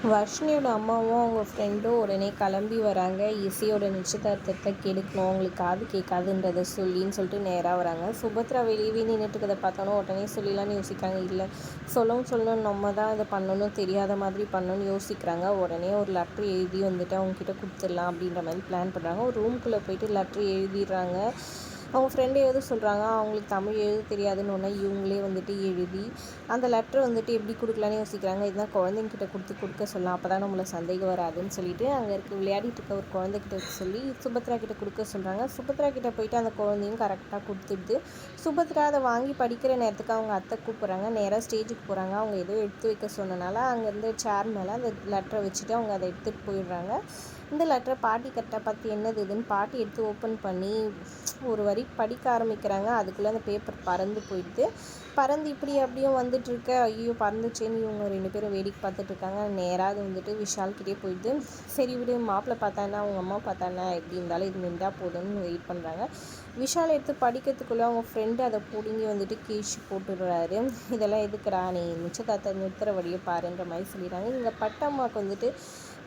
வர்ஷினியோட அம்மாவும் அவங்க ஃப்ரெண்டும் உடனே கிளம்பி வராங்க. இசையோட நிச்சயதார்த்தத்தை கெடுக்கணும், அவங்களுக்கு காது கேட்காதுன்றதை சொல்லின்னு சொல்லிட்டு நேராக வராங்க. சுபத்ரா வெளியவே நின்றுட்டு இருக்கிறத பார்த்தோன்னா உடனே சொல்லிடலான்னு யோசிக்கிறாங்க. இல்லை சொல்லணும் நம்ம தான் இதை பண்ணணும், தெரியாத மாதிரி பண்ணணும்னு யோசிக்கிறாங்க. உடனே ஒரு லெட்ரு எழுதி வந்துட்டு அவங்கக்கிட்ட கொடுத்துடலாம் அப்படின்ற மாதிரி பிளான் பண்ணுறாங்க. ஒரு ரூம்குள்ளே போயிட்டு லெட்ரு எழுதிடுறாங்க. அவங்க ஃப்ரெண்டு எழுத சொல்கிறாங்க. அவங்களுக்கு தமிழ் எழுத தெரியாதுன்னு ஒன்று இவங்களே வந்துட்டு எழுதி அந்த லெட்ரு வந்துட்டு எப்படி கொடுக்கலான்னு யோசிக்கிறாங்க. இதுதான் குழந்தைங்கிட்ட கொடுக்க சொல்லலாம், அப்போ தான் நம்மளை சந்தேகம் வராதுன்னு சொல்லிட்டு அங்கே விளையாடிட்டு இருக்க ஒரு குழந்தைகிட்ட சொல்லி சுபத்ரா கிட்ட கொடுக்க சொல்கிறாங்க. சுபத்ரா கிட்ட போயிட்டு அந்த குழந்தையும் கரெக்டாக கொடுத்துடுது. சுபத்ரா அதை வாங்கி படிக்கிற நேரத்துக்கு அவங்க அத்தை கூப்பிட்றாங்க. நேராக ஸ்டேஜுக்கு போகிறாங்க. அவங்க ஏதோ எடுத்து வைக்க சொன்னனால அங்கேருந்து சேர் மேலே அந்த லெட்டரை வச்சுட்டு அவங்க அதை எடுத்துகிட்டு போயிடுறாங்க. இந்த லெட்டரை பாட்டி கரெக்டாக பார்த்து என்னது இதுன்னு பாட்டி எடுத்து ஓப்பன் பண்ணி ஒரு வரி படிக்க ஆரம்பிக்கிறாங்க. அதுக்குள்ளே அந்த பேப்பர் பறந்து போயிடுது. பறந்து இப்படி அப்படியும் வந்துட்டுருக்க, ஐயோ பறந்துச்சேன்னு இவங்க 2 பேரும் வேடிக்கை பார்த்துட்ருக்காங்க. நேராக அது வந்துட்டு விஷால்கிட்டே போயிடுது. சரி விடு, மாப்பிள்ளை பார்த்தானா அவங்க அம்மா பார்த்தானா, எப்படி இருந்தாலும் இது நின்றா போதும்னு வெயிட் பண்ணுறாங்க. விஷால் எடுத்து படிக்கிறதுக்குள்ளே அவங்க ஃப்ரெண்டு அதை பிடுங்கி வந்துட்டு கீழ்ச்சி போட்டுடுறாரு. இதெல்லாம் எதுக்குறா, நீ நிச்சயதார்த்தத்தை நிறுத்துற வழியை பாருன்ற மாதிரி சொல்லிடுறாங்க. இங்கே பட்டம்மாவுக்கு வந்துட்டு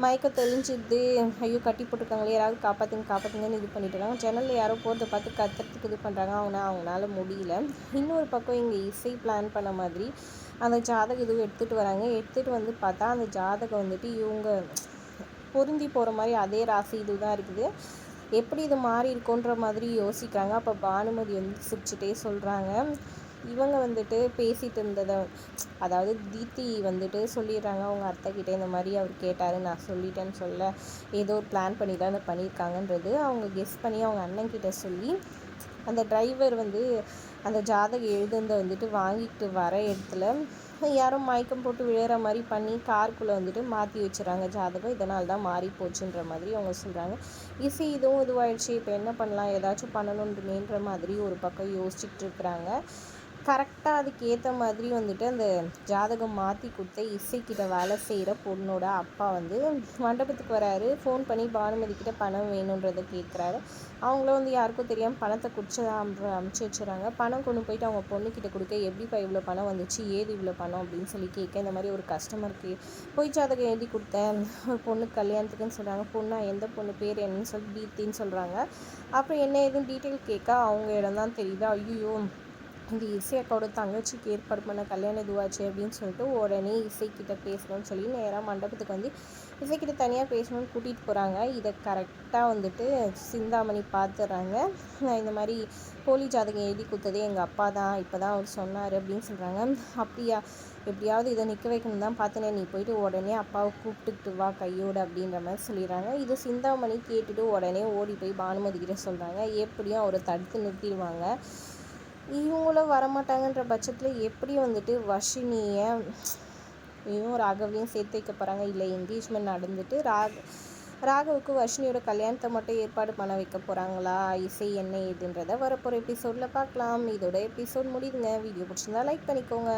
மயக்கம் தெளிஞ்சிது. ஐயோ கட்டி போட்டிருக்காங்களே, யாராவது காப்பாற்றுங்கன்னு இது பண்ணிட்டு இருக்காங்க. ஜன்னலில் யாரோ போகிறத பார்த்து கத்துறதுக்கு இது பண்ணுறாங்க. அவங்களால முடியல. இன்னொரு பக்கம் இங்கே இசை பிளான் பண்ண மாதிரி அந்த ஜாதகம் இதுவும் எடுத்துகிட்டு வராங்க. எடுத்துகிட்டு வந்து பார்த்தா அந்த ஜாதகம் வந்துட்டு இவங்க பொருந்தி போகிற மாதிரி அதே ராசி இது தான் இருக்குது. எப்படி இது மாறி இருக்குன்ற மாதிரி யோசிக்கிறாங்க. அப்போ பானுமதி வந்து சிரிச்சுட்டே சொல்கிறாங்க, இவங்க வந்துட்டு பேசிகிட்டு இருந்ததை, அதாவது தீப்தி வந்துட்டு சொல்லிடுறாங்க அவங்க அத்தைக்கிட்ட, இந்த மாதிரி அவர் கேட்டார், நான் சொல்லிட்டேன்னு சொல்ல ஏதோ ஒரு பிளான் பண்ணி தான் அதை பண்ணியிருக்காங்கன்றது அவங்க கெஸ் பண்ணி அவங்க அண்ணன்கிட்ட சொல்லி அந்த டிரைவர் வந்து அந்த ஜாதகம் எழுதுனதை வந்துட்டு வாங்கிட்டு வர இடத்துல யாரும் மயக்கம் போட்டு விழுற மாதிரி பண்ணி காருக்குள்ளே வந்துட்டு மாற்றி வச்சுறாங்க ஜாதகம். இதனால தான் மாறி போச்சுன்ற மாதிரி அவங்க சொல்கிறாங்க. இசை இதுவும் இதுவாகிடுச்சு, இப்போ என்ன பண்ணலாம், ஏதாச்சும் பண்ணணுன்றமேன்ற மாதிரி ஒரு பக்கம் யோசிச்சுட்டு இருக்கிறாங்க. கரெக்டாக அதுக்கு ஏற்ற மாதிரி வந்துட்டு அந்த ஜாதகம் மாற்றி கொடுத்த இசைக்கிட்ட வேலை செய்கிற பொண்ணோட அப்பா வந்து மண்டபத்துக்கு வராரு. ஃபோன் பண்ணி பானுமதிக்கிட்ட பணம் வேணுன்றதை கேட்குறாரு. அவங்களும் வந்து யாருக்கும் தெரியாமல் பணத்தை அமுச்சு வச்சுறாங்க. பணம் கொண்டு போயிட்டு அவங்க பொண்ணுக்கிட்ட கொடுக்க, எப்படிப்பா இவ்வளோ பணம் வந்துச்சு, ஏது இவ்வளோ பணம் அப்படின்னு சொல்லி கேட்க, இந்த மாதிரி ஒரு கஸ்டமருக்கு போய் ஜாதகம் எழுதி கொடுத்தேன், ஒரு பொண்ணு கல்யாணத்துக்குன்னு சொல்கிறாங்க. பொண்ணா, எந்த பொண்ணு பேர் என்னன்னு சொல்லி தீப்தின்னு சொல்கிறாங்க. அப்புறம் என்ன ஏதுன்னு டீட்டெயில் கேட்க அவங்க இடம் தான் தெரியுது. ஐயோ, இந்த இசை அக்காவோட தங்கச்சிக்கு ஏற்பாடு பண்ண கல்யாணம் இதுவாச்சு அப்படின்னு சொல்லிட்டு உடனே இசைக்கிட்ட பேசணும்னு சொல்லி நேராக மண்டபத்துக்கு வந்து இசைக்கிட்ட தனியாக பேசணும்னு கூட்டிகிட்டு போகிறாங்க. இதை கரெக்டாக வந்துட்டு சிந்தாமணி பார்த்துட்றாங்க. இந்த மாதிரி போலி ஜாதகம் எழுதி கொடுத்ததே எங்கள் அப்பா தான், இப்போ தான் அவர் சொன்னார் அப்படின்னு சொல்கிறாங்க. அப்படியா, எப்படியாவது இதை நிற்க வைக்கணும் தான் பார்த்தேனே, நீ போயிட்டு உடனே அப்பாவை கூப்பிட்டுக்கிட்டு வா கையோடு அப்படின்ற மாதிரி சொல்லிடுறாங்க. இது சிந்தாமணி கேட்டுட்டு உடனே ஓடி போய் பானுமதிக்கிட்ட சொல்கிறாங்க. எப்படியும் அவரை தடுத்து நிறுத்திடுவாங்க. இவங்களும் வரமாட்டாங்கன்ற பட்சத்தில் எப்படி வந்துட்டு வர்ஷினியை இவங்க ராகவையும் சேர்த்து வைக்க போகிறாங்க. இல்லை என்கேஜ்மெண்ட் நடந்துட்டு ராகவுக்கு வர்ஷினியோட கல்யாணத்தை மட்டும் ஏற்பாடு பண்ண வைக்க போகிறாங்களா, இசை என்ன ஏதுன்றதை வரப்போகிற எபிசோடில் பார்க்கலாம். இதோட எபிசோட் முடியுதுங்க. வீடியோ பிடிச்சிருந்தா லைக் பண்ணிக்கோங்க.